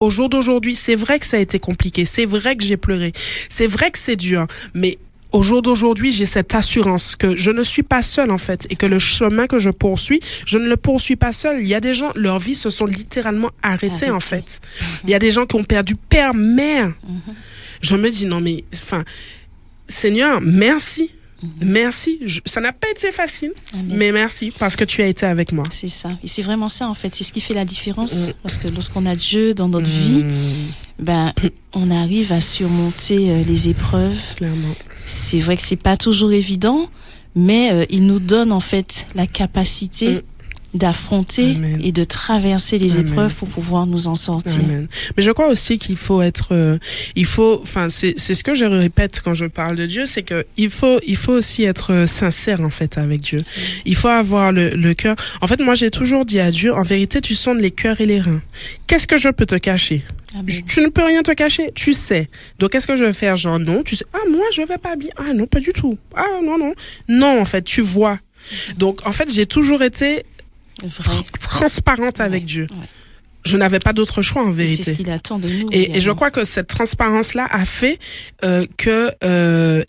Au jour d'aujourd'hui, c'est vrai que ça a été compliqué, c'est vrai que j'ai pleuré, c'est vrai que c'est dur, mais au jour d'aujourd'hui, j'ai cette assurance que je ne suis pas seule en fait et que le chemin que je poursuis, je ne le poursuis pas seule. Il y a des gens, leur vie se sont littéralement arrêtées en fait. Il y a des gens qui ont perdu père, mère. Je me dis non mais, enfin, Seigneur, merci. Merci. Ça n'a pas été facile, mais merci parce que tu as été avec moi. C'est ça. Et c'est vraiment ça, en fait. C'est ce qui fait la différence. Parce que lorsqu'on a Dieu dans notre vie, ben, on arrive à surmonter les épreuves. Clairement. C'est vrai que c'est pas toujours évident, mais il nous donne, en fait, la capacité d'affronter et de traverser les épreuves pour pouvoir nous en sortir. Amen. Mais je crois aussi qu'il faut être, c'est ce que je répète quand je parle de Dieu, c'est que il faut aussi être sincère en fait avec Dieu. Il faut avoir le cœur. En fait, moi j'ai toujours dit à Dieu, en vérité, tu sondes les cœurs et les reins. Qu'est-ce que je peux te cacher? Tu ne peux rien te cacher, tu sais. Donc qu'est-ce que je vais faire? Genre non, tu sais. Ah moi je vais pas bien. Ah non, pas du tout. Ah non en fait, tu vois. Donc en fait, j'ai toujours été transparente avec Dieu. Je n'avais pas d'autre choix en vérité. C'est ce qu'il attend de nous. Et je crois que cette transparence-là a fait que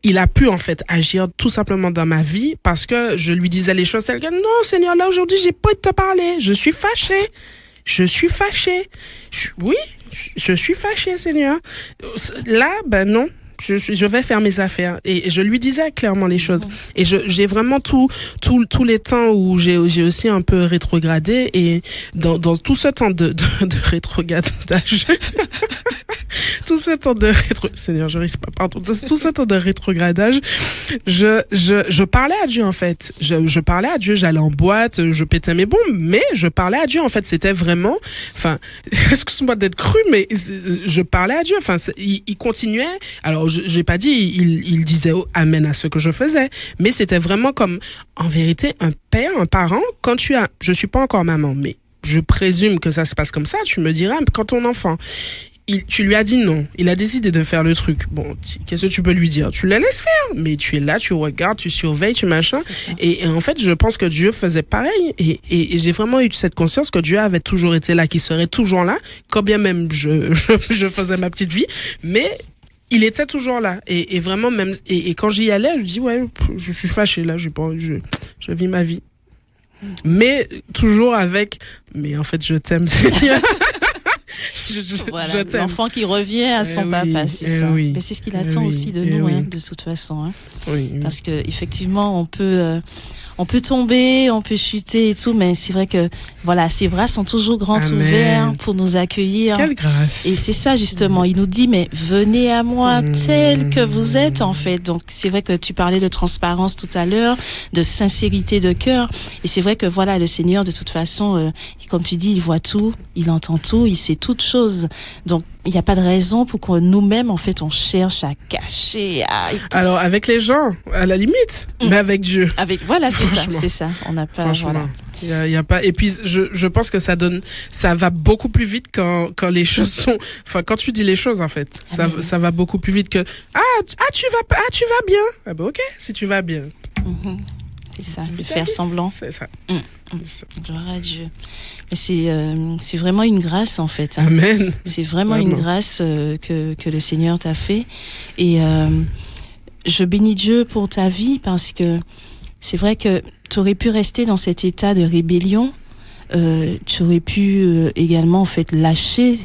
il a pu en fait agir tout simplement dans ma vie parce que je lui disais les choses telles que non Seigneur, là aujourd'hui j'ai pas envie de te parler, je suis fâchée. Je suis fâchée. Je suis fâchée Seigneur. Là ben non. Je vais faire mes affaires et je lui disais clairement les choses et j'ai vraiment tous les temps où j'ai aussi un peu rétrogradé et dans tout ce temps de rétrogradage tout ce temps de Seigneur je risque pas pardon tout ce temps de rétrogradage je parlais à Dieu en fait je parlais à Dieu, j'allais en boîte, je pétais mes bombes mais je parlais à Dieu en fait, c'était vraiment enfin excuse-moi d'être cru mais je parlais à Dieu, enfin il continuait. Alors je n'ai pas dit, il disait amen à ce que je faisais, mais c'était vraiment comme, en vérité, un père, un parent, quand je suis pas encore maman, mais je présume que ça se passe comme ça, tu me diras, quand ton enfant, tu lui as dit non, il a décidé de faire le truc, bon, qu'est-ce que tu peux lui dire? Tu la laisses faire, mais tu es là, tu regardes, tu surveilles, tu machin, et en fait, je pense que Dieu faisait pareil, et j'ai vraiment eu cette conscience que Dieu avait toujours été là, qu'il serait toujours là, quand bien même je faisais ma petite vie, mais il était toujours là et vraiment même et quand j'y allais je dis je suis fâchée là, je vis ma vie mais toujours avec mais en fait je t'aime Seigneur. Voilà, je t'aime. l'enfant qui revient à son papa, c'est ça. Mais c'est ce qu'il attend aussi de nous, de toute façon. Parce que effectivement, on peut tomber, on peut chuter et tout, mais c'est vrai que voilà, ses bras sont toujours grands ouverts pour nous accueillir. Quelle grâce. Et c'est ça justement, il nous dit mais venez à moi tel que vous êtes en fait. Donc c'est vrai que tu parlais de transparence tout à l'heure, de sincérité de cœur, et c'est vrai que voilà, le Seigneur de toute façon, comme tu dis, il voit tout, il entend tout, il sait toutes choses. Donc il n'y a pas de raison pour que nous-mêmes, en fait, on cherche à cacher. Alors, avec les gens, à la limite, mais avec Dieu. Voilà, c'est ça. On n'a pas, voilà. Il y a pas, et puis, je pense que ça va beaucoup plus vite quand les choses sont, enfin, quand tu dis les choses, en fait. Ça va beaucoup plus vite que, tu vas bien. Ah ben, ok, si tu vas bien. C'est ça, de faire semblant. C'est ça. Gloire à Dieu. Mais c'est vraiment une grâce en fait. Amen. C'est vraiment une grâce que le Seigneur t'a fait. Et je bénis Dieu pour ta vie parce que c'est vrai que tu aurais pu rester dans cet état de rébellion. Tu aurais pu également en fait lâcher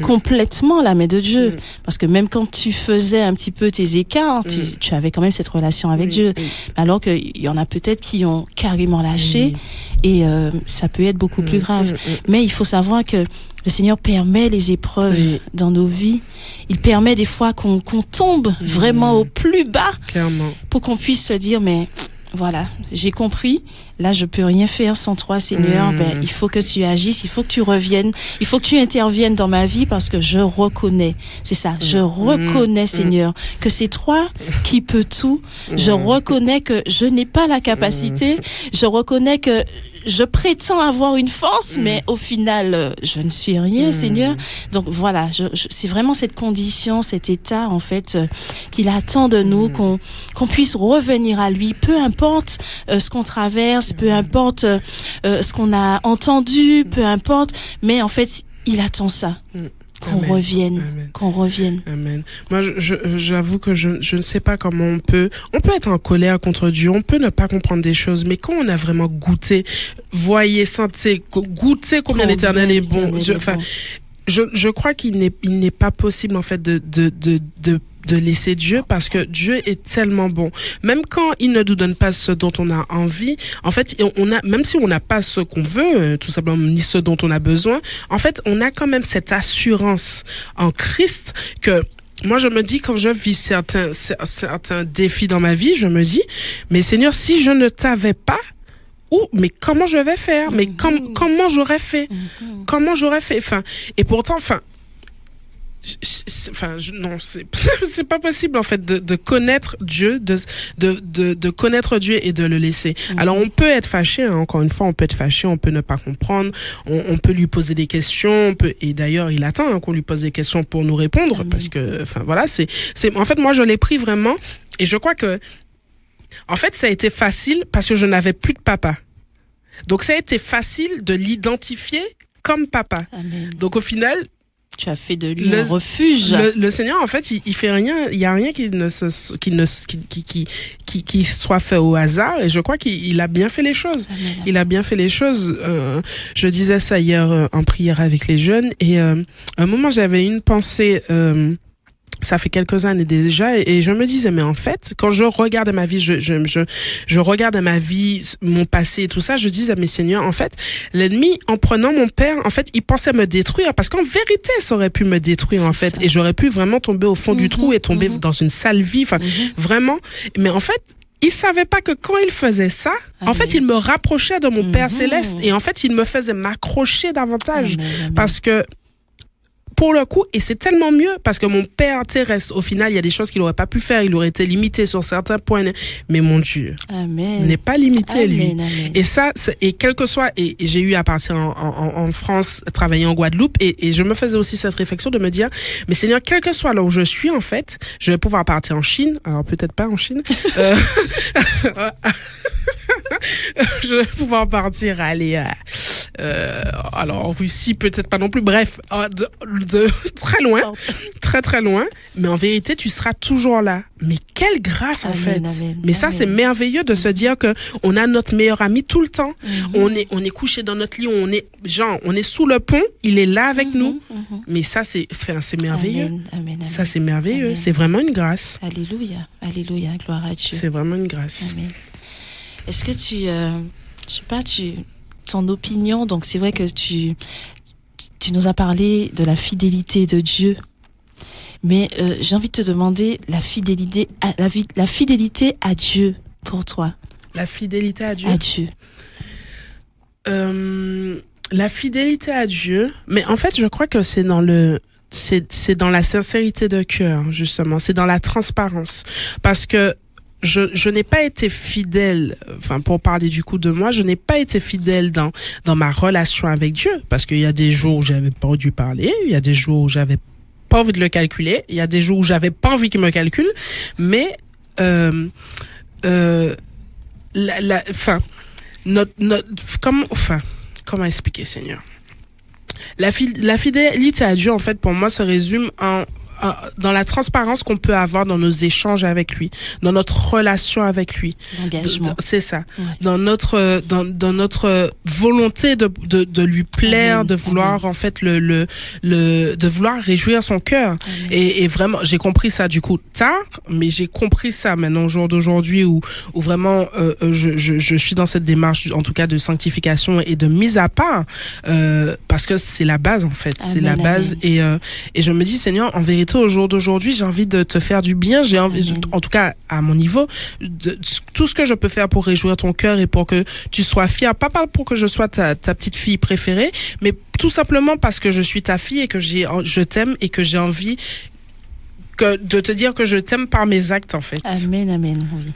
complètement la main de Dieu, parce que même quand tu faisais un petit peu tes écarts, tu avais quand même cette relation avec Dieu, alors qu'il y en a peut-être qui ont carrément lâché et ça peut être beaucoup plus grave. Mais il faut savoir que le Seigneur permet les épreuves dans nos vies. Il permet des fois qu'on tombe vraiment au plus bas, clairement, pour qu'on puisse se dire mais voilà, j'ai compris. Là, je peux rien faire sans toi, Seigneur. Il faut que tu agisses, il faut que tu reviennes, il faut que tu interviennes dans ma vie parce que je reconnais. C'est ça, je reconnais, Seigneur, que c'est toi qui peux tout. Je reconnais que je n'ai pas la capacité. Je reconnais que je prétends avoir une force, mais au final, je ne suis rien, Seigneur. Donc voilà, c'est vraiment cette condition, cet état, en fait, qu'il attend de nous, qu'on puisse revenir à lui, peu importe ce qu'on traverse, peu importe ce qu'on a entendu, peu importe, mais en fait, il attend ça. qu'on Amen. revienne, Amen. qu'on revienne. Amen. Moi, j'avoue que je ne sais pas comment on peut être en colère contre Dieu, on peut ne pas comprendre des choses, mais quand on a vraiment goûté, voyez, sentez, goûtez combien l'Éternel est bon. Je crois qu'il n'est pas possible, en fait, de laisser Dieu, parce que Dieu est tellement bon. Même quand il ne nous donne pas ce dont on a envie, en fait, même si on n'a pas ce qu'on veut, tout simplement, ni ce dont on a besoin, en fait, on a quand même cette assurance en Christ que moi, je me dis, quand je vis certains défis dans ma vie, je me dis, mais Seigneur, si je ne t'avais pas, mais comment je vais faire? Mais comment j'aurais fait? Comment j'aurais fait? Et pourtant, non, c'est pas possible, en fait, de connaître Dieu, de connaître Dieu et de le laisser. Alors, on peut être fâché, hein, encore une fois, on peut être fâché, on peut ne pas comprendre, on peut lui poser des questions, et d'ailleurs, il attend, hein, qu'on lui pose des questions pour nous répondre, parce que, voilà, en fait, moi, je l'ai pris vraiment, et je crois que, en fait, ça a été facile parce que je n'avais plus de papa. Donc, ça a été facile de l'identifier comme papa. Amen. Donc, au final, tu as fait de lui un refuge. Le Seigneur, en fait, il fait rien. Il y a rien qui soit fait au hasard. Et je crois qu'il a bien fait les choses. Amen. Il a bien fait les choses. Je disais ça hier en prière avec les jeunes. Et à un moment, j'avais une pensée. Ça fait quelques années déjà, et je me disais, mais en fait, quand je regarde ma vie, je regarde ma vie, mon passé et tout ça, je disais, mais Seigneur, en fait, l'ennemi, en prenant mon père, en fait, il pensait me détruire, parce qu'en vérité, ça aurait pu me détruire, en fait, et j'aurais pu vraiment tomber au fond du trou et tomber dans une sale vie, vraiment. Mais en fait, il savait pas que quand il faisait ça, en fait, il me rapprochait de mon Père céleste, et en fait, il me faisait m'accrocher davantage, parce que, pour le coup, et c'est tellement mieux, parce que mon père terrestre, au final, il y a des choses qu'il n'aurait pas pu faire, il aurait été limité sur certains points, mais mon Dieu n'est pas limité, lui. Amen. Et ça, et quel que soit, et j'ai eu à partir en France, travailler en Guadeloupe, et je me faisais aussi cette réflexion de me dire, mais Seigneur, quel que soit là où je suis, en fait, je vais pouvoir partir en Chine, alors peut-être pas en Chine, je vais pouvoir partir, aller alors en Russie, peut-être pas non plus, bref, de très loin, très loin, mais en vérité, tu seras toujours là. Mais quelle grâce, en fait. Mais ça, c'est merveilleux de se dire que on a notre meilleur ami tout le temps. On est couché dans notre lit, on est sous le pont, il est là avec nous. Mais ça, c'est merveilleux. Amen. Ça, c'est merveilleux. Amen. C'est vraiment une grâce. Alléluia, alléluia, gloire à Dieu. C'est vraiment une grâce. Amen. Est-ce que ton opinion, donc c'est vrai que tu nous as parlé de la fidélité de Dieu, mais j'ai envie de te demander la fidélité à Dieu pour toi. La fidélité à Dieu. À Dieu. La fidélité à Dieu, mais en fait, je crois que c'est dans la sincérité de cœur, justement, c'est dans la transparence, parce que je n'ai pas été fidèle, pour parler du coup de moi, je n'ai pas été fidèle dans ma relation avec Dieu, parce qu'il y a des jours où j'avais pas dû parler, il y a des jours où j'avais pas envie de le calculer, il y a des jours où j'avais pas envie qu'il me calcule, mais comment expliquer, Seigneur? La fidélité à Dieu, en fait, pour moi, se résume dans la transparence qu'on peut avoir dans nos échanges avec lui, dans notre relation avec lui. L'engagement. C'est ça. Ouais. Dans notre volonté de lui plaire, Amen. De vouloir Amen. En fait de vouloir réjouir son cœur. Et vraiment, j'ai compris ça du coup tard, mais j'ai compris ça maintenant au jour d'aujourd'hui où vraiment je suis dans cette démarche, en tout cas de sanctification et de mise à part, parce que c'est la base en fait. Amen, c'est la base. Et je me dis, Seigneur, en vérité, au jour d'aujourd'hui, j'ai envie de te faire du bien, j'ai envie, en tout cas à mon niveau, tout ce que je peux faire pour réjouir ton cœur et pour que tu sois fière, pas pour que je sois ta petite fille préférée, mais tout simplement parce que je suis ta fille et que je t'aime et que j'ai envie de te dire que je t'aime par mes actes en fait. Amen, amen, oui.